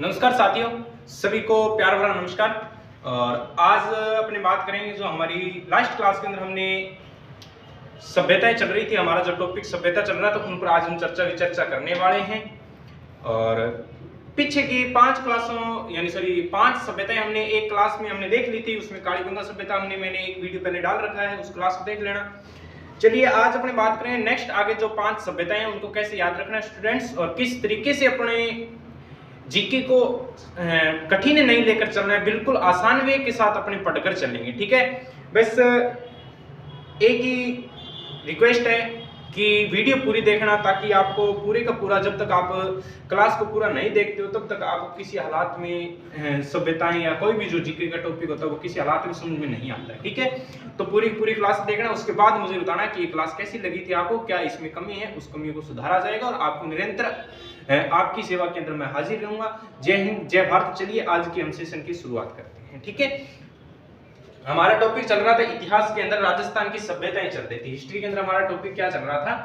नमस्कार साथियों, सभी को प्यार भरा नमस्कार। और आज अपने बात करेंगे जो हमारी लास्ट क्लास के अंदर हमने सभ्यताएं चल रही थी, हमारा जो टॉपिक सभ्यता चल रहा था उन पर आज हम विचर्चा करने वाले हैं। और पीछे की 5 सभ्यताएं हमने एक क्लास में हमने देख ली थी। उसमें कालीगंगा सभ्यता मैंने एक वीडियो पहले डाल रखा है, उस क्लास को देख लेना। चलिए आज अपने बात करें नेक्स्ट आगे जो 5 सभ्यताएं हैं उनको कैसे याद रखना है स्टूडेंट्स, और किस तरीके से अपने जीके को कठिन नहीं लेकर चलना है, बिल्कुल आसान वे के साथ अपने पढ़कर चलेंगे। ठीक है, बस एक ही रिक्वेस्ट है कि वीडियो पूरी देखना, ताकि आपको पूरे का पूरा, जब तक आप क्लास को पूरा नहीं देखते हो तब तक आपको किसी हालात में सभ्यताएं या कोई भी जो जीके का टॉपिक होता है वो किसी हालात में समझ में नहीं आता है। ठीक है, तो पूरी क्लास देखना, उसके बाद मुझे बताना कि ये क्लास कैसी लगी थी आपको, क्या इसमें कमी है, उस कमी को सुधारा जाएगा और आपको निरंतर आपकी सेवा के अंदर मैं हाजिर रहूंगा। जय हिंद, जय भारत। चलिए आज की हम सेशन की शुरुआत करते हैं। ठीक है, हमारा टॉपिक चल रहा था इतिहास के अंदर राजस्थान की सभ्यताएं चल रही थी। हिस्ट्री के अंदर हमारा टॉपिक क्या चल रहा था,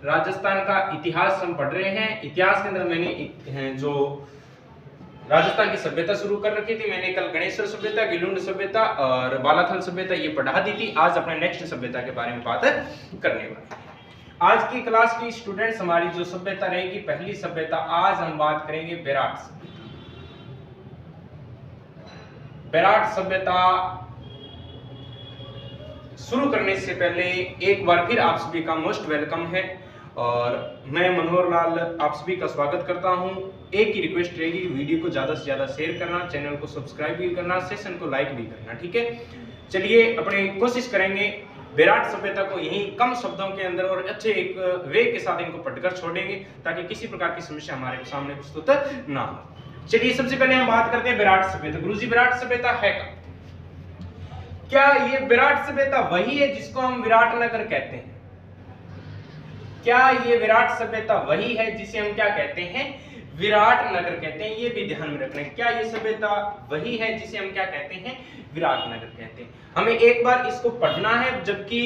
राजस्थान का इतिहास हम पढ़ रहे हैं। इतिहास के अंदर मैंने जो राजस्थान की सभ्यता शुरू कर रखी थी, मैंने कल गणेश्वर सभ्यता, गिलुंड सभ्यता और बालाथल सभ्यता ये पढ़ा दी थी। आज अपने नेक्स्ट सभ्यता के बारे में बात करने वाले हैं। आज की क्लास की स्टूडेंट्स हमारी जो सभ्यता रहेगी, पहली सभ्यता आज हम बात करेंगे विराट सभ्यता। विराट सभ्यता शुरू करने से पहले एक बार फिर आप सभी का मोस्ट वेलकम है और मैं मनोहर लाल आप सभी का स्वागत करता हूं। एक ही रिक्वेस्ट रहेगी, वीडियो को ज्यादा से ज्यादा शेयर करना, चैनल को सब्सक्राइब भी करना, सेशन को लाइक भी करना। ठीक है, चलिए अपने कोशिश करेंगे विराट सभ्यता को यही कम शब्दों के अंदर और अच्छे एक वे के साथ इनको पढ़कर छोड़ेंगे, ताकि किसी प्रकार की समस्या हमारे सामने प्रस्तुत ना हो। चलिए सबसे पहले हम बात करते हैं विराट सभ्यता। गुरुजी विराट सभ्यता है क्या ये विराट सभ्यता वही है जिसको हम विराटनगर कहते हैं? क्या ये विराट सभ्यता वही है जिसे हम क्या कहते हैं, विराटनगर कहते हैं? ये भी ध्यान में रखना है, क्या ये सभ्यता वही है जिसे हम क्या कहते हैं, विराटनगर कहते हैं? हमें एक बार इसको पढ़ना है, जबकि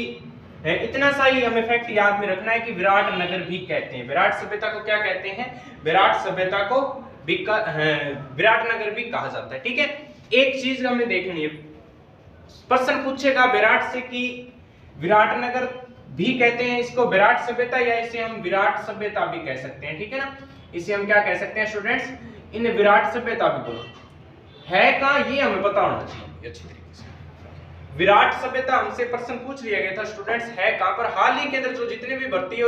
इतना सा ही हमें फैक्ट याद में रखना है कि विराटनगर भी कहते हैं। विराट सभ्यता को क्या कहते हैं, विराट सभ्यता को विराटनगर भी कहा जाता है। ठीक है, एक चीज हमें देखनी है, प्रश्न पूछेगा विराट से कि विराटनगर भी कहते हैं इसको विराट सभ्यता, या इसे हम विराट सभ्यता भी कह सकते हैं। ठीक है ना, इसे हम क्या कह सकते हैं स्टूडेंट्स, इन विराट सभ्यता भी बोलो है कहां, ये हमें पता होना चाहिए अच्छी तरीके से। विराट सभ्यता हमसे प्रश्न पूछ लिया गया था स्टूडेंट्स, है कहां पर? हाल ही के अंदर जो जितने भी भर्ती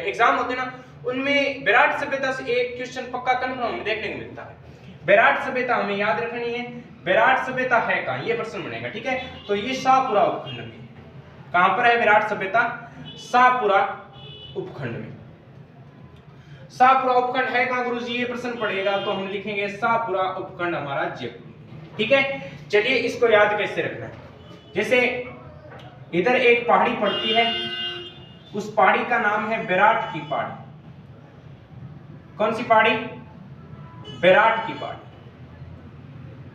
एग्जाम होते हैं ना, उनमें विराट सभ्यता से एक क्वेश्चन पक्का कन्फर्म हमें देखने को मिलता है। विराट सभ्यता हमें याद रखनी है, विराट सभ्यता है कहां, ये प्रश्न बनेगा। ठीक है, तो ये शाहपुरा उपखंड में, कहां पर है विराट सभ्यता? शाहपुरा उपखंड में। शाहपुरा उपखंड है कहां गुरुजी, ये प्रश्न पड़ेगा तो हम लिखेंगे शाहपुरा उपखंड हमारा जयपुर। ठीक है, चलिए इसको याद कैसे रखना है, जैसे इधर एक पहाड़ी पड़ती है, उस पहाड़ी का नाम है विराट की पहाड़ी। कौन सी पहाड़ी? विराट की पहाड़ी।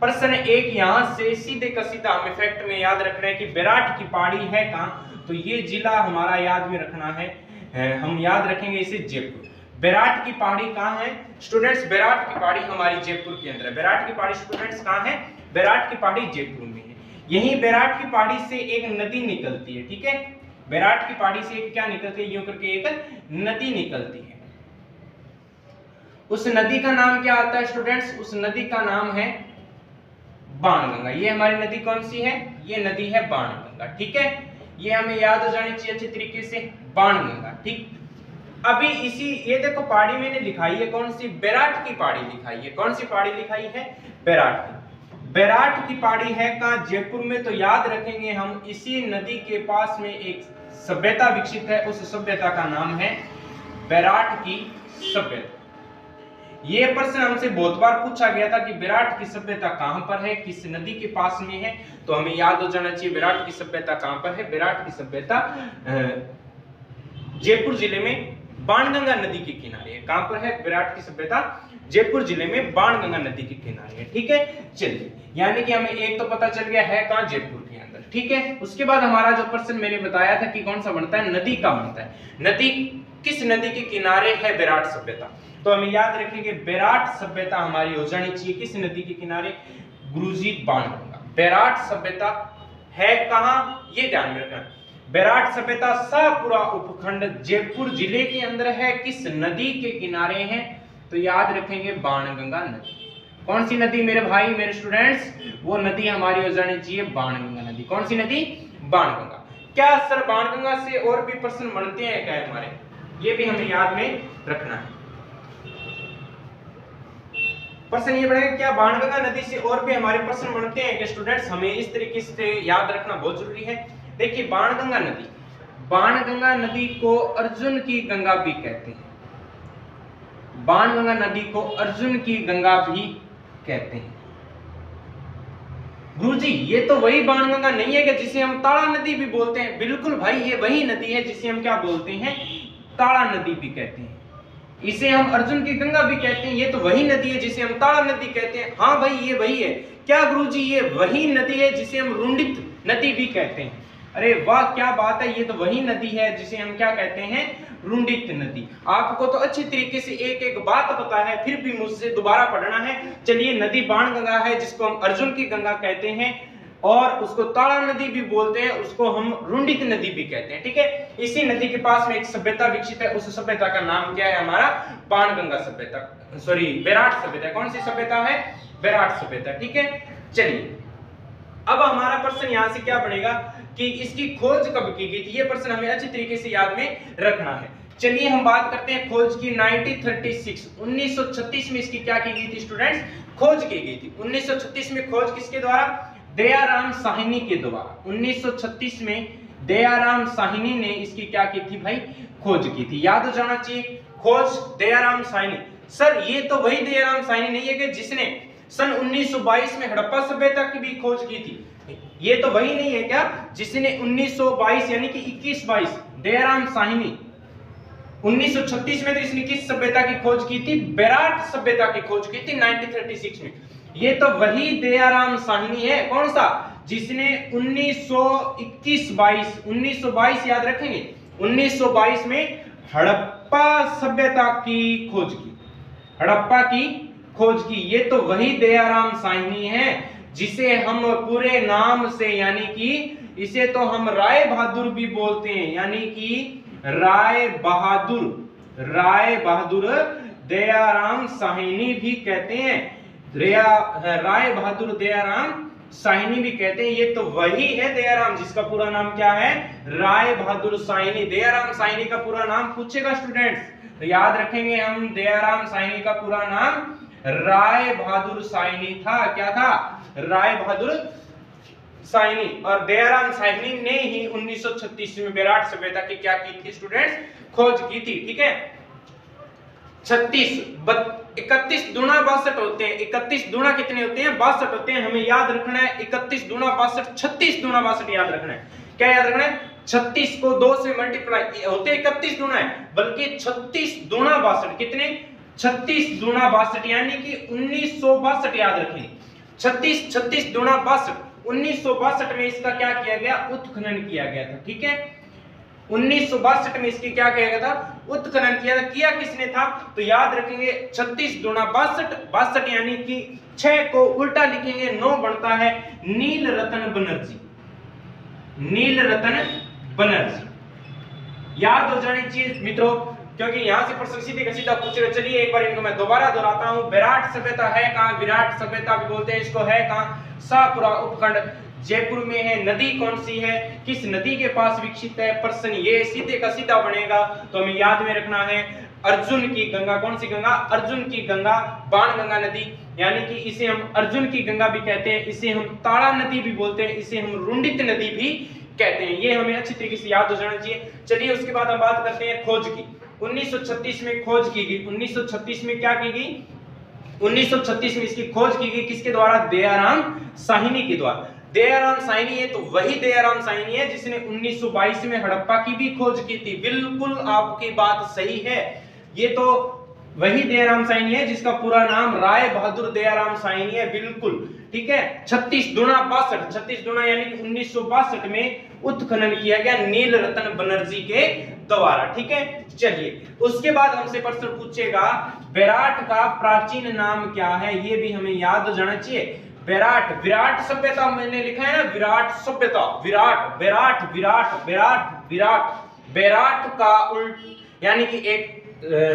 प्रश्न एक यहां से सीधे का सीधा हमें फैक्ट में याद रखना है कि विराट की पहाड़ी है कहां, तो ये जिला हमारा याद में रखना है, हम याद रखेंगे इसे जयपुर। विराट की पहाड़ी कहां है स्टूडेंट्स? विराट की पहाड़ी हमारी जयपुर के अंदर है। विराट की पहाड़ी स्टूडेंट्स कहां है? विराट की पहाड़ी जयपुर में है। यही विराट की पहाड़ी से एक नदी निकलती है। ठीक है, विराट की पहाड़ी से एक क्या निकलती है, यूं करके एक नदी निकलती है। उस नदी का नाम क्या आता है स्टूडेंट्स? उस नदी का नाम है बाणगंगा। ये हमारी नदी कौन सी है? ये नदी है बाणगंगा। ठीक है, ये हमें याद हो जानी चाहिए अच्छे तरीके से, बाणगंगा। ठीक, अभी इसी ये देखो पहाड़ी मैंने लिखाई है कौन सी, विराट की पहाड़ी लिखाई है। कौन सी पहाड़ी लिखाई है? विराट की। विराट की पहाड़ी है कहां? जयपुर में। तो याद रखेंगे हम, इसी नदी के पास में एक सभ्यता विकसित है, उस सभ्यता का नाम है विराट की सभ्यता। ये प्रश्न हमसे बहुत बार पूछा गया था कि विराट की सभ्यता कहां पर है, किस नदी के पास में है, तो हमें याद हो जाना चाहिए विराट की सभ्यता कहां पर है। विराट की सभ्यता जयपुर जिले में बाणगंगा नदी के किनारे है। कहां पर है विराट की सभ्यता? जयपुर जिले में बाणगंगा नदी के किनारे है। ठीक है, चलिए यानी कि हमें एक तो पता चल गया है कहां, जयपुर के अंदर। ठीक है, उसके बाद हमारा जो प्रश्न मैंने बताया था कि कौन सा बनता है, नदी का बनता है। नदी, किस नदी के किनारे है विराट सभ्यता? तो हमें याद रखेंगे बेराट सभ्यता हमारी हो जानी चाहिए किस नदी के किनारे? गुरुजी बाणगंगा। बेराट सभ्यता है कहां, ये ध्यान में रखना। बेराट सभ्यता शाहपुरा उपखंड जयपुर जिले के अंदर है, किस नदी के किनारे है? तो याद रखेंगे बाणगंगा नदी। कौन सी नदी मेरे भाई मेरे स्टूडेंट्स? वो नदी हमारी हो जानी चाहिए बाणगंगा नदी। कौन सी नदी? बाणगंगा। क्या सर बाणगंगा से और भी प्रश्न बनते हैं क्या हमारे? ये भी हमें याद में रखना है। प्रश्न ये बनेगा क्या बाणगंगा नदी से और भी हमारे प्रश्न बनते हैं कि स्टूडेंट्स? हमें इस तरीके से याद रखना बहुत जरूरी है। देखिए बाणगंगा नदी, बाणगंगा नदी को अर्जुन की गंगा भी कहते हैं। बाणगंगा नदी को अर्जुन की गंगा भी कहते हैं। गुरुजी ये तो वही बाणगंगा नहीं है कि जिसे हम ताड़ा नदी भी बोलते हैं? बिल्कुल भाई, ये वही नदी है जिसे हम क्या बोलते हैं? ताड़ा नदी भी कहते हैं। इसे हम अर्जुन की गंगा भी कहते हैं। ये तो वही नदी है जिसे हम ताड़ा नदी कहते हैं। हाँ भाई ये वही है। क्या गुरुजी ये वही नदी है जिसे हम रुंडित नदी भी कहते हैं? अरे वाह क्या बात है, ये तो वही नदी है जिसे हम क्या कहते हैं? रुंडित नदी। आपको तो अच्छी तरीके से एक एक बात पता है, फिर भी मुझसे दोबारा पढ़ना है। चलिए नदी बाणगंगा है जिसको हम अर्जुन की गंगा कहते हैं, और उसको ताड़ा नदी भी बोलते हैं, उसको हम रुंडित नदी भी कहते हैं। ठीक है, इसी नदी के पास में एक सभ्यता विकसित है, उस सभ्यता का नाम क्या है? हमारा बाणगंगा सभ्यता, सॉरी बेराट सभ्यता। कौन सी सभ्यता है? बेराट सभ्यता। ठीक है, चलिए अब हमारा प्रश्न यहाँ से क्या बनेगा कि इसकी खोज कब की गई थी? ये प्रश्न हमें अच्छी तरीके से याद में रखना है। चलिए हम बात करते हैं खोज की। 1936 में इसकी क्या की गई थी स्टूडेंट्स? खोज की गई थी। 1936 में खोज किसके द्वारा? दयाराम साहनी के द्वारा। 1936 में दयाराम साहनी ने इसकी क्या की थी भाई? खोज की थी। याद हो जाना चाहिए, खोज दयाराम साहनी। सर ये तो वही दयाराम साहनी नहीं है कि जिसने सन 1922 में हड़प्पा सभ्यता की भी खोज की थी? ये तो वही नहीं है क्या जिसने 1922 यानी कि 21-22? दयाराम साहनी 1936 में तो इसने किस सभ्यता की खोज की थी? बेराट सभ्यता की खोज की थी 1936 में। ये तो वही दयाराम साहनी है। कौन सा? जिसने 1922 याद रखेंगे, 1922 में हड़प्पा सभ्यता की खोज की, हड़प्पा की खोज की। ये तो वही दयाराम साहनी है जिसे हम पूरे नाम से यानी कि इसे तो हम राय बहादुर भी बोलते हैं, यानी कि राय बहादुर दयाराम साहनी भी कहते हैं। राय बहादुर दयाराम साहनी भी कहते हैं। ये तो वही है दयाराम जिसका पूरा नाम क्या है? राय बहादुर साहनी। दयाराम साहनी का पूरा नाम पूछेगा स्टूडेंट्स तो याद रखेंगे हम, दयाराम साहनी का पूरा नाम राय बहादुर साहनी था। क्या था? राय बहादुर साहनी। और दयाराम साहनी ने ही 1936 में बेराट सभ्यता की क्या की थी स्टूडेंट्स? खोज की थी। ठीक है, 31 दूना 62 होते हैं। 31 दूना कितने होते हैं? 62 होते हैं। हमें याद रखना है 31 दूना 62, 36 दूना 62 याद रखना है। क्या याद रखना है? 36 को 2 से मल्टीप्लाई होते 31 दूना है, बल्कि 36 दूना 62 कितने? 36 दूना 62 यानी कि 1962 याद रखें। 36 दूना 62, 1962 में इसका क्या किया गया? उत्खनन किया गया था। ठीक है, 1962 में इसकी क्या किया गया था? उत्खनन किया था। किया किसने था? तो याद रखेंगे 36 दूना 62 यानी कि 6 को उल्टा लिखेंगे 9 बनता है। नील रतन बनर्जी, नील रतन बनर्जी। याद हो जानी चाहिए मित्रों, क्योंकि यहां से प्रश्न सीधे का सीधा पूछ रहे। चलिए एक बार इनको मैं दोबारा दोहराता हूं। बेराट सभ्यता है कहां? विराट सभ्यता भी बोलते हैं इसको। है कहां? शाहपुरा उपखंड जयपुर में है। नदी कौन सी है? किस नदी के पास विकसित है? प्रश्न ये सीधे का सीधा बनेगा। तो हमें याद में रखना है अर्जुन की गंगा। कौन सी गंगा? अर्जुन की गंगा, बाणगंगा नदी, यानी कि इसे हम अर्जुन की गंगा भी कहते हैं, इसे हम ताड़ा नदी भी बोलते हैं, इसे हम रुंडित नदी भी कहते हैं। ये हमें अच्छी तरीके से याद हो जाना चाहिए। चलिए उसके बाद हम बात करते हैं खोज की। 1936 में खोज की गई। 1936 में क्या की गई? 1936 में इसकी खोज की गई किसके द्वारा? दयाराम साहनी के द्वारा। दयाराम साहनी है तो वही दयाराम साहनी है जिसने 1922 में हड़प्पा की भी खोज की थी। बिल्कुल आपकी बात सही है, ये तो वही दयाराम साहनी है जिसका पूरा नाम राय बहादुर दयाराम साहनी है। बिल्कुल ठीक है। 36 दूना 62, 36 दूना यानी कि 1962 में उत्खनन किया गया नील रतन बनर्जी के द्वारा। ठीक है, चलिए उसके बाद हमसे प्रश्न पूछेगा विराट का प्राचीन नाम क्या है, ये भी हमें याद हो जाना चाहिए। विराट, विराट सभ्यता मैंने लिखा है ना, विराट सभ्यता, विराट विराट विराट विराट विराट, विराट का उल्ट यानी कि एक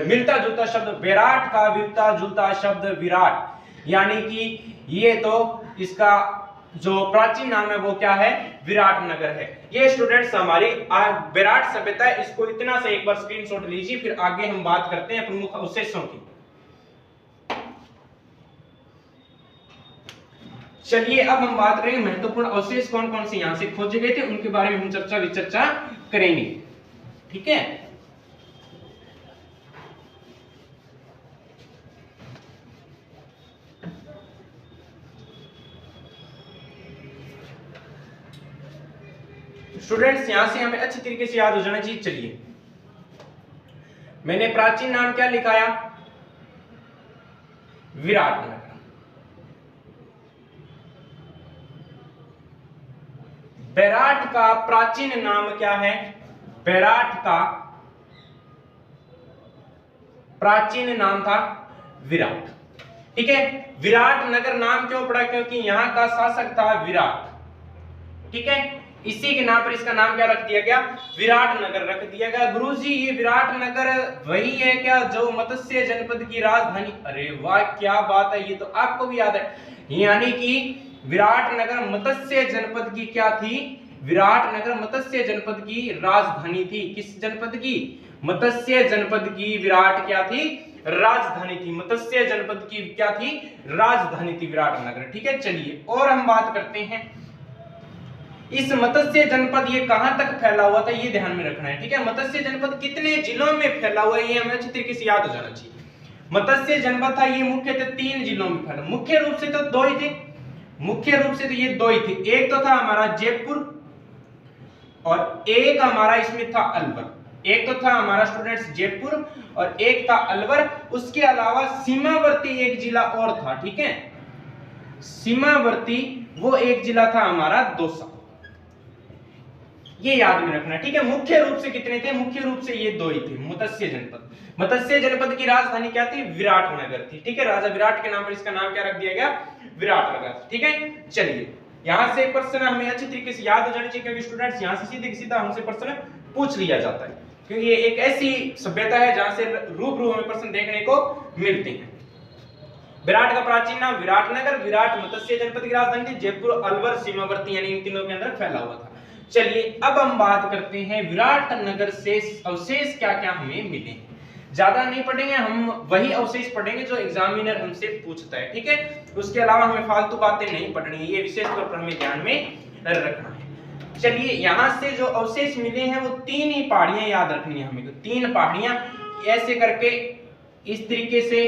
मिलता जुलता शब्द, विराट का मिलता जुलता शब्द विराट, यानी कि ये तो इसका जो प्राचीन नाम है वो क्या है, विराटनगर है। ये स्टूडेंट्स हमारी विराट सभ्यता है, इसको इतना से एक बार स्क्रीनशॉट लीजिए, फिर आगे हम बात करते हैं प्रमुख अवशेषों की। चलिए अब हम बात करेंगे महत्वपूर्ण अवशेष कौन कौन से यहां से खोजे गए थे, उनके बारे में हम चर्चा करेंगे। ठीक है, स्टूडेंट्स यहां से हमें अच्छी तरीके से याद हो जाना चाहिए। चलिए मैंने प्राचीन नाम क्या लिखाया, विराटनगर। विराट का प्राचीन नाम क्या है, विराट का प्राचीन नाम था विराट। ठीक है, विराटनगर नाम क्यों पड़ा, क्योंकि यहां का शासक था विराट। ठीक है, इसी के नाम पर इसका नाम क्या रख दिया गया, विराटनगर रख दिया गया। गुरुजी ये विराटनगर वही है क्या जो मत्स्य जनपद की राजधानी, अरे वाह क्या बात है, ये तो आपको भी याद है। यानी कि विराटनगर मत्स्य जनपद की क्या थी, विराटनगर मत्स्य जनपद की राजधानी थी। किस जनपद की, मत्स्य जनपद की विराट क्या थी, राजधानी थी। मत्स्य जनपद की क्या थी, राजधानी थी विराटनगर। ठीक है, चलिए और हम बात करते हैं इस मत्स्य जनपद ये कहां तक फैला हुआ था, ये ध्यान में रखना है। ठीक है, मत्स्य जनपद कितने जिलों में फैला हुआ है, ये हमें अच्छी तरीके से याद हो जाना चाहिए। मत्स्य जनपद था ये मुख्यतः 3 जिलों में फैला, मुख्य रूप से तो 2 ही थे, मुख्य रूप से तो ये 2 ही थे। एक तो था हमारा जयपुर और एक हमारा इसमें था अलवर। एक तो था हमारा स्टूडेंट्स जयपुर और एक था अलवर। उसके अलावा सीमावर्ती एक जिला और था। ठीक है, सीमावर्ती वो एक जिला था हमारा दौसा, ये याद में रखना। ठीक है, मुख्य रूप से कितने थे, मुख्य रूप से ये 2 ही थे मत्स्य जनपद। मत्स्य जनपद की राजधानी क्या थी, विराटनगर थी। ठीक है, राजा विराट के नाम पर इसका नाम क्या रख दिया गया, विराटनगर। ठीक है, चलिए यहां से प्रश्न हमें अच्छी तरीके से याद हो जाने चाहिए, क्योंकि स्टूडेंट्स यहां से सीधे सीधा हमसे प्रश्न पूछ लिया जाता है, क्योंकि ये एक ऐसी सभ्यता है जहां से रूबरू हमें प्रश्न देखने को मिलते हैं। विराट का प्राचीन नाम विराटनगर, विराट मत्स्य जनपद की राजधानी थी, जयपुर अलवर सीमावर्ती यानी इन तीनों के अंदर फैला हुआ था। चलिए अब हम बात करते हैं विराटनगर से अवशेष क्या क्या हमें मिले। ज्यादा नहीं पढ़ेंगे हम, वही अवशेष पढ़ेंगे जो एग्जामिनर हमसे पूछता है। ठीक है, उसके अलावा हमें फालतू बातें नहीं पढ़नी है, ये विशेष तौर पर हमें ध्यान में रखना है। चलिए यहां से जो अवशेष मिले हैं वो 3 ही पहाड़ियां याद रखनी है हमें, तो 3 पहाड़ियां ऐसे करके इस तरीके से,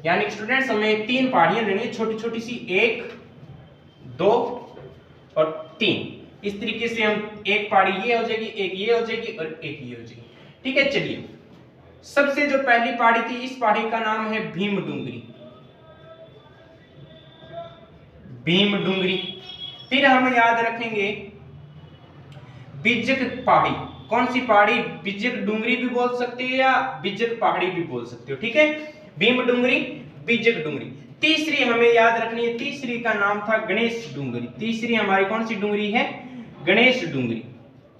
यानी स्टूडेंट्स हमें 3 पहाड़ियां लेनी है छोटी छोटी सी, 1 2 और 3। इस तरीके से हम एक पहाड़ी ये हो जाएगी, एक ये हो जाएगी और एक ये हो जाएगी। ठीक है, चलिए सबसे जो पहली पहाड़ी थी, इस पहाड़ी का नाम है भीम डूंगरी, भीम डूंगरी। फिर हम याद रखेंगे बिजक पहाड़ी। कौन सी पहाड़ी, बिजक डूंगरी भी बोल सकते हो या बिजक पहाड़ी भी बोल सकते हो। ठीक है, भीम डूंगरी, बिजक डूंगरी। तीसरी हमें याद रखनी है, तीसरी का नाम था गणेश डूंगरी। तीसरी हमारी कौन सी डूंगरी है, गणेश डूंगरी।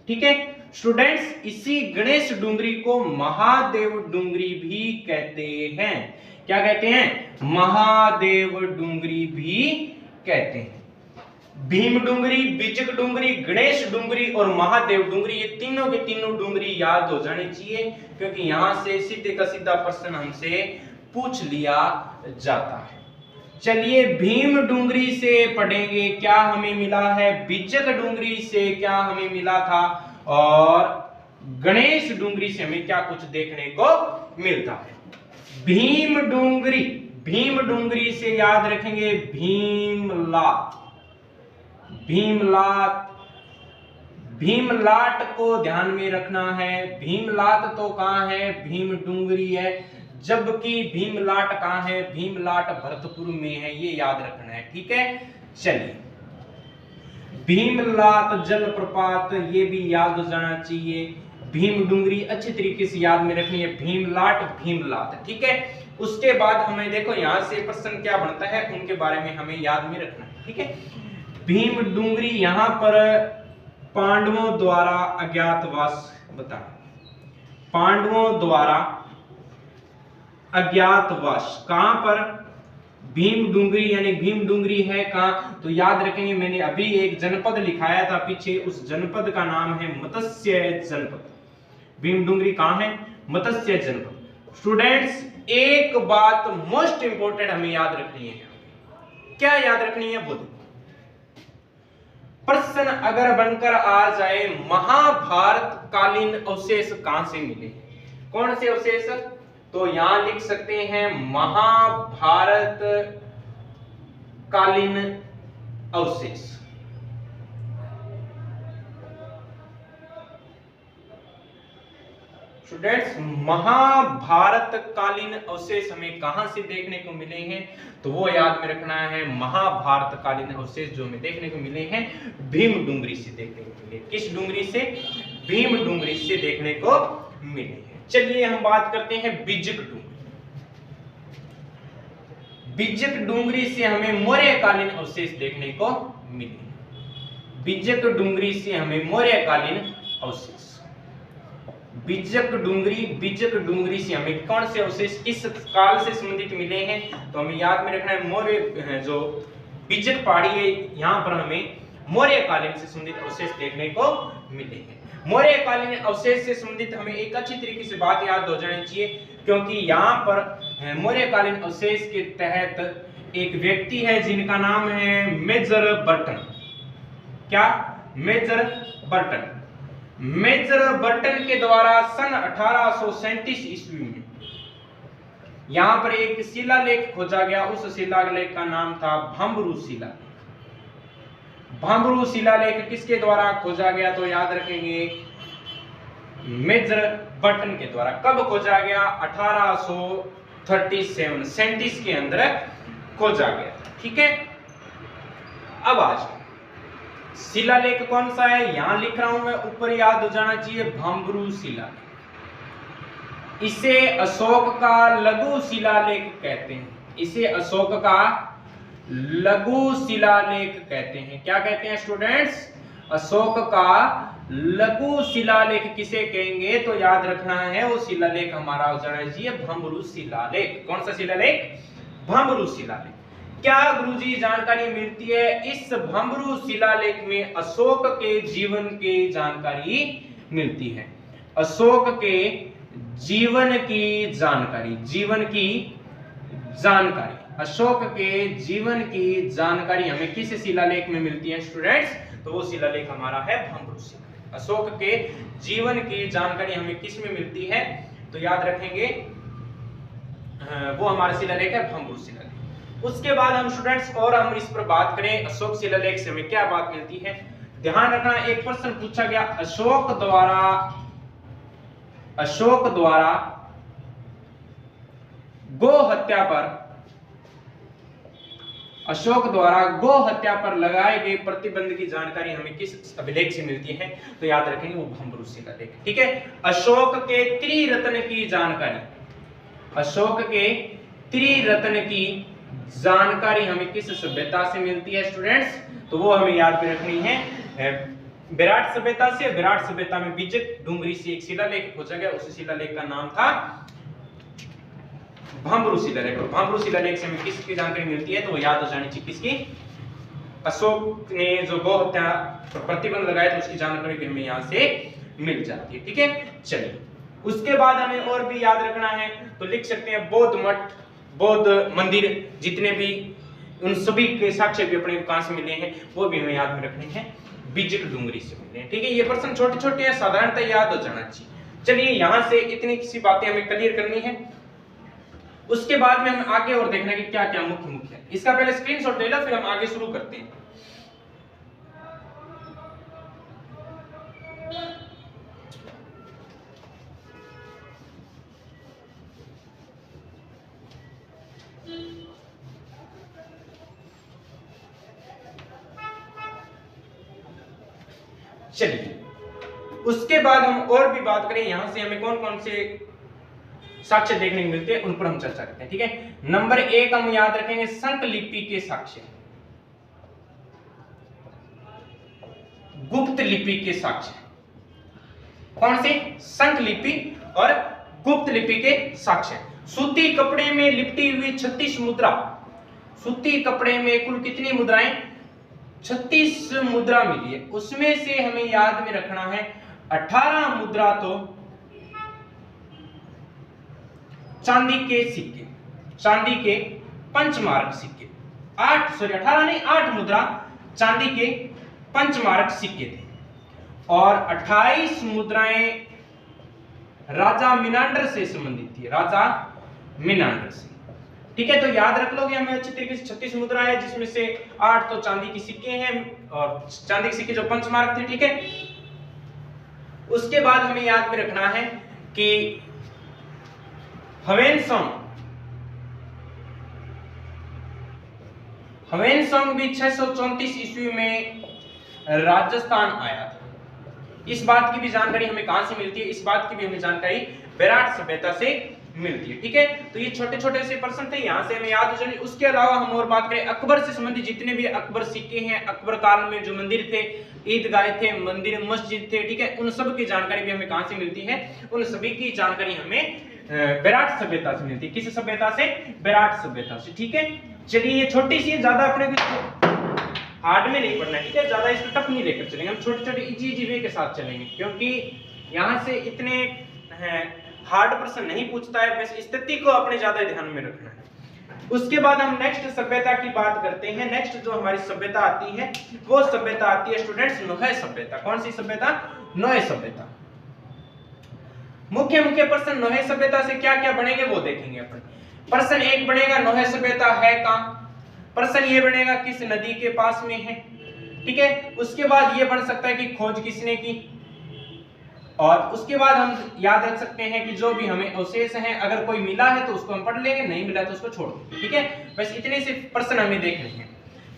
ठीक है स्टूडेंट्स, इसी गणेश डूंगरी को महादेव डूंगरी भी कहते हैं। क्या कहते हैं, महादेव डूंगरी भी कहते हैं। भीम डूंगरी, बिजक डूंगरी, गणेश डूंगरी और महादेव डूंगरी, ये तीनों के तीनों डूंगरी याद हो जानी चाहिए, क्योंकि यहां से सीधे का सीधा प्रश्न हमसे पूछ लिया जाता है। चलिए भीम डूंगरी से पढ़ेंगे क्या हमें मिला है, बिजक डूंगरी से क्या हमें मिला था और गणेश डूंगरी से हमें क्या कुछ देखने को मिलता है। भीम डूंगरी, भीम डूंगरी से याद रखेंगे भीमलाट, भीमलाट, भीमलाट को ध्यान में रखना है। भीमलाट तो कहां है, भीम डूंगरी है, जबकि भीमलाट कहां है, भीमलाट भरतपुर में है, ये याद रखना है। ठीक है, चलिए भीमलाट जलप्रपात, ये भी याद हो जाना चाहिए। भीम डुंगरी अच्छी तरीके से याद में रखनी है, भीमलाट, भीमलात, ठीक है। उसके बाद हमें देखो यहां से प्रश्न क्या बनता है उनके बारे में हमें याद में रखना है, ठीक है। भीम डुंगरी यहां पर पांडवों द्वारा अज्ञातवास बता, पांडवों द्वारा अज्ञातवास कहां पर, भीम डुंगरी, यानी भीम डुंगरी है कहां, तो याद रखेंगे मैंने अभी एक जनपद लिखाया था पीछे, उस जनपद का नाम है मत्स्य जनपद। भीम डुंगरी कहां है, मत्स्य जनपद। स्टूडेंट्स एक बात मोस्ट इंपोर्टेंट हमें याद रखनी है, क्या याद रखनी है वो, प्रश्न अगर बनकर आ जाए महाभारत कालीन अवशेष कहां से मिले, कौन से अवशेष, तो यहां लिख सकते हैं महाभारत कालीन अवशेष। स्टूडेंट्स महाभारत कालीन अवशेष हमें कहां से देखने को मिले हैं, तो वो याद में रखना है, महाभारत कालीन अवशेष जो हमें देखने को मिले हैं भीम डुंगरी से देखने को मिले। किस डुंगरी से, भीम डुंगरी से देखने को मिले हैं। चलिए हम बात करते हैं बिज्जक डुंगरी। बिज्जक डुंगरी से हमें मौर्यकालीन अवशेष देखने को मिले, बिज्जक डुंगरी से हमें मौर्यकालीन अवशेष, बिज्जक डुंगरी से हमें कौन से अवशेष किस काल से संबंधित मिले हैं, तो हमें याद में रखना है मौर्य जो बिज्जक पहाड़ी है यहां पर हमें मौर्यकालीन से संबंधित अवशेष देखने को मिले हैं। मौर्यकालीन अवशेष से संबंधित हमें एक अच्छी तरीके से बात याद हो जानी चाहिए, क्योंकि यहाँ पर मौर्यकालीन अवशेष के तहत एक व्यक्ति है जिनका नाम है मेजर बर्टन। क्या, मेजर बर्टन। मेजर बर्टन के द्वारा सन 1837 ईस्वी में यहां पर एक शिलालेख खोजा गया, उस शिलालेख का नाम था भांबरू शिलालेख। भांबरू शिलालेख किसके द्वारा खोजा गया, तो याद रखेंगे मेजर बर्टन के द्वारा। कब खोजा गया, 1837 के अंदर खोजा गया, ठीक है। अब आज शिलालेख कौन सा है, यहां लिख रहा हूं मैं, ऊपर याद हो जाना चाहिए भांबरू शिलालेख। इसे अशोक का लघु शिलालेख कहते हैं, इसे अशोक का लघु शिलालेख कहते हैं। क्या कहते हैं स्टूडेंट्स, अशोक का लघु शिलालेख किसे कहेंगे, तो याद रखना है वो शिलालेख हमारा हो जाना चाहिए भांबरू शिलालेख। कौन सा शिलालेख, भांबरू शिलालेख। क्या गुरुजी जानकारी मिलती है इस भांबरू शिलालेख में, अशोक के जीवन की जानकारी मिलती है, अशोक के जीवन की जानकारी, जीवन की जानकारी, अशोक के जीवन की जानकारी हमें किस शिलालेख में मिलती है स्टूडेंट्स, तो वो शिलालेख हमारा है भांबरू शिलालेख। अशोक के जीवन की जानकारी हमें किस में मिलती है, तो याद रखेंगे वो हमारा शिलालेख है भांबरू शिलालेख। उसके बाद हम स्टूडेंट्स और हम इस पर बात करें अशोक शिलालेख से हमें क्या बात मिलती है। ध्यान रखना, एक प्रश्न पूछा गया अशोक द्वारा गो हत्या पर, अशोक द्वारा गो हत्या पर लगाए गए प्रतिबंध की जानकारी हमें किस अभिलेख से मिलती है, तो याद रखेंगे वो भांबरू शिलालेख, ठीक है। अशोक के त्रिरत्न की जानकारी, अशोक के त्रिरत्न की जानकारी हमें किस सभ्यता से मिलती है स्टूडेंट्स, तो वो हमें याद में रखनी है विराट सभ्यता से। विराट सभ्यता में बिज्जक डुंगरी से एक शिलालेख खोजा गया, उस शिलालेख का नाम था भांबरू शिलालेख। भांबरू शिलालेख से हमें किसकी जानकारी मिलती है, तो वो याद हो जानी चाहिए किसकी, अशोक ने जो गौ हत्या पर प्रतिबंध लगाया था उसकी जानकारी भी हमें यहाँ से मिल जाती है, ठीक है। चलिए उसके बाद हमें और भी याद रखना है, तो लिख सकते हैं बौद्ध मठ, बौद्ध मंदिर जितने भी, उन सभी के साक्ष्य भी अपने कहां से मिले हैं वो भी हमें याद में रखने हैं, बिज्जक डुंगरी से मिले हैं, ठीक है। ये प्रश्न छोटे छोटे हैं, साधारणतः याद हो जाना चाहिए। चलिए यहां से इतनी किसी बातें हमें क्लियर करनी है, उसके बाद में हम आगे और देखना कि क्या क्या मुख्य है। इसका पहले स्क्रीनशॉट ले लो, फिर हम आगे शुरू करते हैं। चलिए उसके बाद हम और भी बात करें, यहां से हमें कौन कौन से साक्ष्य देखने को मिलते हैं उन पर हम चर्चा करते हैं। ठीक है, नंबर 1 हम याद रखेंगे संक लिपि के साक्ष्य, गुप्त लिपि के साक्ष्य। कौन से? संक लिपि और गुप्त लिपि के साक्ष्य। सूती कपड़े में लिपटी हुई 36 मुद्रा, सूती कपड़े में कुल कितनी मुद्राएं? 36 मुद्रा मिली है। उसमें से हमें याद में रखना है 18 मुद्रा तो चांदी के सिक्के, चांदी के पंचमार्क सिक्के। 18 नहीं, 8 मुद्रा चांदी के पंचमार्क सिक्के थे और 28 मुद्राएं राजा मिनांडर से संबंधित थी, राजा मिनांडर से। ठीक है, तो याद रख लोगे हमें अच्छी तरीके से 36 मुद्रा है, जिसमें से 8 तो चांदी के सिक्के हैं और चांदी के सिक्के जो पंचमार्क थे। ठीक है, उसके बाद हमें याद में रखना है कि हवेनसोंग भी 634 ईस्वी में राजस्थान आया था। इस बात की भी जानकारी हमें कहां से मिलती है? इस बात की भी हमें जानकारी बेराट सभ्यता से मिलती है। ठीक है, तो ये छोटे छोटे से प्रश्न थे, यहां से हमें याद हो जाए। उसके अलावा हम और बात करें अकबर से संबंधित जितने भी अकबर सिक्के हैं, अकबर काल में जो मंदिर थे, ईदगाह थे, मंदिर मस्जिद थे, ठीक है, उन सब की जानकारी भी हमें कहां से मिलती है? उन सभी की जानकारी हमें बेराट सभ्यता से मिलती है। किस सभ्यता से? बेराट सभ्यता से। ठीक है, चलिए ये छोटी सी, ज्यादा अपने को हार्ड में नहीं पढ़ना है। ठीक है, ज्यादा इसको टफ नहीं लेकर चलेंगे, हम छोटे छोटे इजी वे के साथ चलेंगे, क्योंकि यहाँ से इतने हार्ड प्रश्न नहीं पूछता है, बस स्थिति को अपने ज्यादा ध्यान में रखना है। उसके बाद हम नेक्स्ट सभ्यता की बात करते हैं। नेक्स्ट जो हमारी सभ्यता आती है वो सभ्यता आती है स्टूडेंट्स नोहे सभ्यता। कौन सी सभ्यता? नोहे सभ्यता। मुख्य प्रश्न नोहे सभ्यता से क्या क्या बनेंगे वो देखेंगे अपन। प्रश्न 1 बनेगा नोहे सभ्यता है कहां? प्रश्न ये बनेगा किस नदी के पास में है? ठीक है, उसके बाद ये बन सकता है कि खोज किसने की, और उसके बाद हम याद रख सकते हैं कि जो भी हमें अवशेष हैं, अगर कोई मिला है तो उसको हम पढ़ लेंगे, नहीं मिला तो उसको छोड़ देंगे। ठीक है, बस इतने से प्रश्न हमें देखने हैं।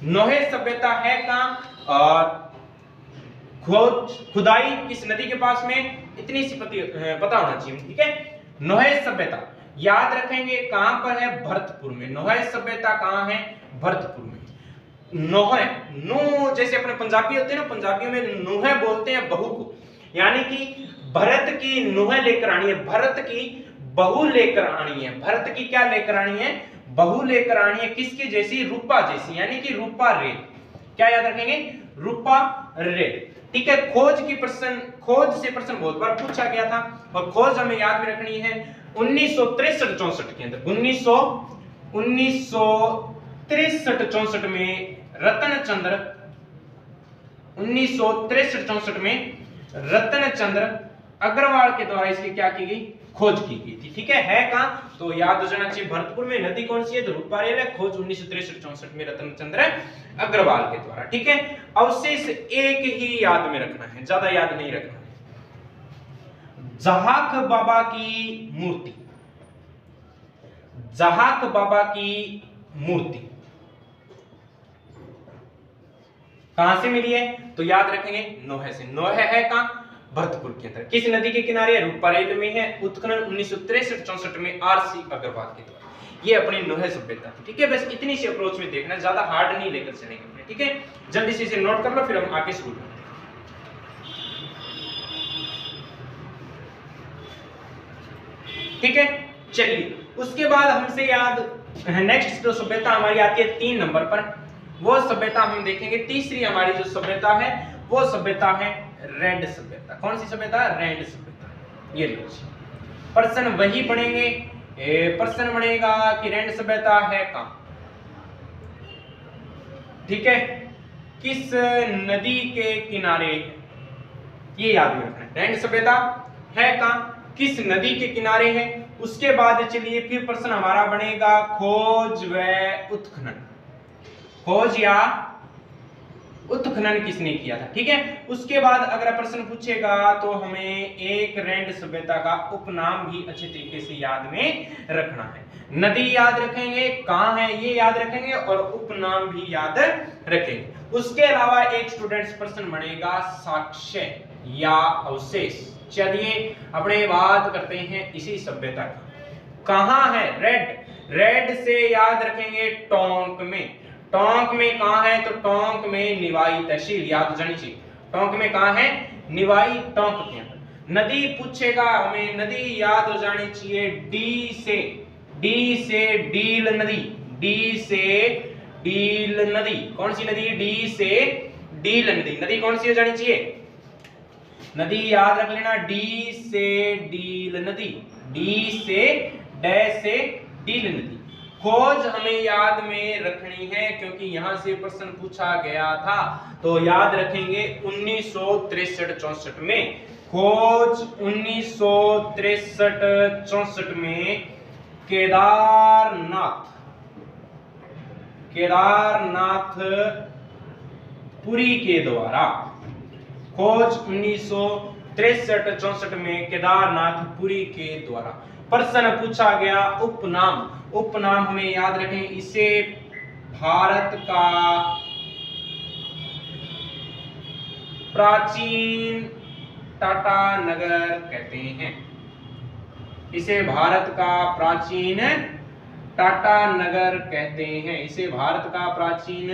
नोहे सभ्यता है कहां और खोज खुदाई किस नदी के पास में, इतनी सी पता होना चाहिए। ठीक है, नोहे सभ्यता याद रखेंगे कहां पर है? भरतपुर में। नोहे सभ्यता कहां है? भरतपुर में। नोहे, नो जैसे अपने पंजाबी होते हैं ना, पंजाबियों में नोहे बोलते हैं बहू को, यानी कि भरत की नोहे लेकर आनी है, भरत की बहू लेकर आनी है। भरत की क्या लेकर आनी है? बहू लेकर आनी है। किसकी जैसी? रूपा जैसी, यानी कि रूपा रे। क्या याद रखेंगे? रूपा रे। ठीक है, खोज की प्रश्न, खोज से प्रश्न बहुत बार पूछा गया था और खोज हमें याद में रखनी है 1963-64 के अंदर। 1963-64 में रतनचंद्र, 1963-64 में रतनचंद्र अग्रवाल के द्वारा इसकी क्या की गई? खोज की गई थी। ठीक है कहां? तो याद हो जाना चाहिए भरतपुर में। नदी कौन सी है? तो रूपारेल है। खोज 1963-64 में रतनचंद्र अग्रवाल के द्वारा। ठीक है, अवशेष एक ही याद में रखना है, ज्यादा याद नहीं रखना है। जहाक बाबा की मूर्ति, जहाक बाबा की मूर्ति कहां से मिली है? तो याद रखेंगे नोहे से। नोहे है कहां? भरतपुर के अंदर। किस नदी के किनारे? रूपारेल में है। उत्खनन 1963-64 में आरसी अग्रवाल के द्वारा। ये अपनी नोहे सभ्यता थी। ठीक है, बस इतनी सी अप्रोच में देखना, ज्यादा हार्ड नहीं लेकर चलेंगे। ठीक है, जल्दी से इसे नोट कर लो, फिर हम आगे शुरू करते हैं। ठीक है, चलिए उसके बाद हमसे याद नेक्स्ट जो सभ्यता हमारी आती है 3 नंबर पर, वो सभ्यता हम देखेंगे। तीसरी हमारी जो सभ्यता है वो सभ्यता है रेड सभ्यता। कौन सी सभ्यता? रेड सभ्यता। ये लीजिए, प्रश्न वही बनेंगे। प्रश्न बनेगा कि रेड सभ्यता है कहां? ठीक है, किस नदी के किनारे? ये याद रखना है। रेड सभ्यता है कहां? किस नदी के किनारे है? उसके बाद चलिए फिर प्रश्न हमारा बनेगा खोज व उत्खनन। खोज या उत्खनन किसने किया था? ठीक है, उसके बाद अगर प्रश्न पूछेगा तो हमें एक रैंड सभ्यता का उपनाम भी अच्छे तरीके से याद में रखना है। नदी याद रखेंगे, कहां है ये याद रखेंगे, और उपनाम भी याद रखेंगे। उसके अलावा एक स्टूडेंट्स प्रश्न बनेगा साक्ष्य। या अवशेष। चलिए अपने बात करते हैं इसी सभ्यता की। कहाँ है रेड? रेड से याद रखेंगे टोंक में। टोंक में कहाँ है? तो टोंक में निवाई तहसील, याद हो जानी चाहिए। टोंक में कहाँ है? निवाई टोंक के अंदर। नदी पूछेगा हमें, नदी याद हो जानी चाहिए डी से डील नदी, डी से डील नदी। कौन सी नदी? डी से डील नदी। नदी कौन सी हो जानी चाहिए? नदी याद रख लेना, डी से डील नदी, डी से डैश से डील नदी। खोज हमें याद में रखनी है क्योंकि यहां से प्रश्न पूछा गया था, तो याद रखेंगे 1963-64 में। खोज 1963-64 में केदारनाथपुरी के द्वारा। खोज 1963-64 में केदारनाथपुरी के द्वारा प्रश्न पूछा गया। उपनाम हमें याद रखें, इसे भारत का प्राचीन टाटा नगर कहते हैं। इसे भारत का प्राचीन टाटा नगर कहते हैं। इसे भारत का प्राचीन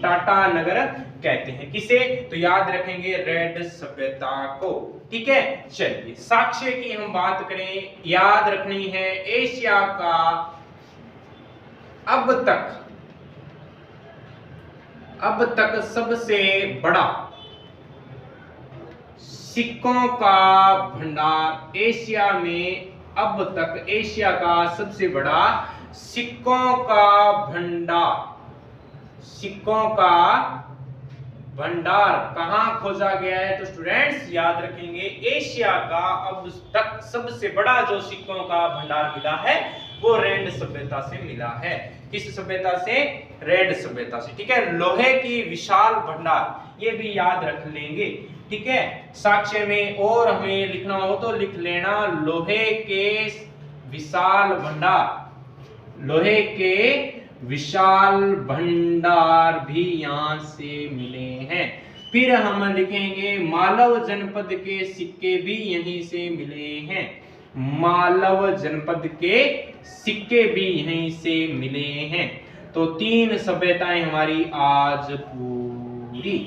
टाटा नगर कहते हैं। किसे? तो याद रखेंगे रेड सभ्यता को। ठीक है, चलिए साक्ष्य की हम बात करें, याद रखनी है एशिया का अब तक सबसे बड़ा सिक्कों का भंडार। एशिया में अब तक एशिया का सबसे बड़ा सिक्कों का भंडार कहां खोजा गया है? तो स्टूडेंट्स याद रखेंगे एशिया का अब तक सबसे बड़ा जो सिक्कों का भंडार मिला है वो रेड सभ्यता से मिला है। किस सभ्यता से? रेड सभ्यता से। ठीक है, लोहे की विशाल भंडार, ये भी याद रख लेंगे। ठीक है, साक्ष्य में और हमें लिखना हो तो लिख लेना लोहे के विशाल भंडार। लोहे के विशाल भंडार भी यहां से मिले हैं। फिर हम लिखेंगे मालव जनपद के सिक्के भी यहीं से मिले हैं। मालव जनपद के सिक्के भी यहीं से मिले हैं। तो 3 सभ्यताएं हमारी आज पूरी।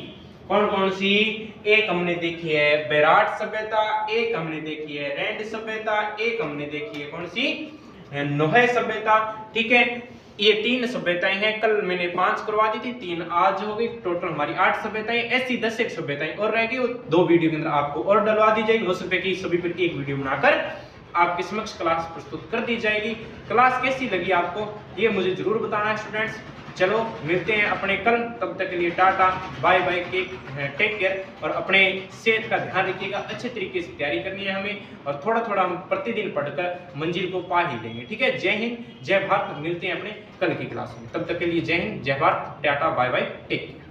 कौन कौन सी? एक हमने देखी है बेराट सभ्यता, एक हमने देखी है रेड सभ्यता, एक हमने देखी है कौन सी? नोहे सभ्यता। ठीक है, ये 3 सभ्यताएं हैं। कल मैंने 5 करवा दी थी, 3 आज हो गई, टोटल हमारी 8 सभ्यताएं। ऐसी 10 एक सभ्यताएं और रह गई, 2 वीडियो के अंदर आपको और डलवा दी जाएगी। हो सकता है कि सभी पर एक वीडियो बनाकर आपके समक्ष क्लास प्रस्तुत कर दी जाएगी। क्लास कैसी लगी आपको ये मुझे जरूर बताना है स्टूडेंट्स। चलो मिलते हैं अपने कल, तब तक के लिए tata bye bye, take care. और अपने सेहत का ध्यान रखिएगा, अच्छे तरीके से तैयारी करनी है हमें और थोड़ा थोड़ा हम प्रतिदिन पढ़कर मंजिल को पा ही लेंगे। ठीक है, जय हिंद जय भारत। मिलते हैं अपने कल की क्लास में, तब तक के लिए जय हिंद जय Bharat, tata bye bye, take care.